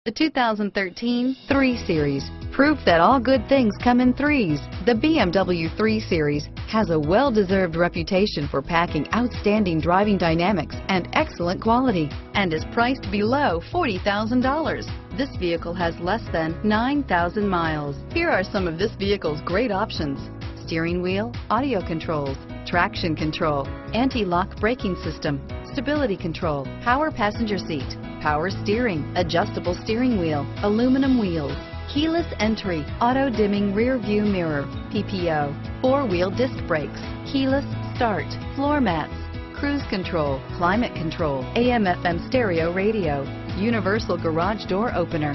The 2013 3 Series. Proof that all good things come in threes. The BMW 3 Series has a well-deserved reputation for packing outstanding driving dynamics and excellent quality, and is priced below $40,000. This vehicle has less than 9,000 miles. Here are some of this vehicle's great options: steering wheel audio controls, traction control, anti-lock braking system, stability control, power passenger seat, power steering, adjustable steering wheel, aluminum wheels, keyless entry, auto dimming rear view mirror, PPO, 4-wheel disc brakes, keyless start, floor mats, cruise control, climate control, AM/FM stereo radio, universal garage door opener,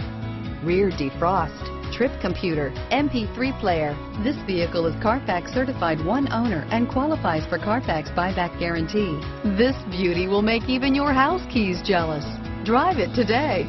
rear defrost, trip computer, MP3 player. This vehicle is Carfax certified one owner and qualifies for Carfax buyback guarantee. This beauty will make even your house keys jealous. Drive it today.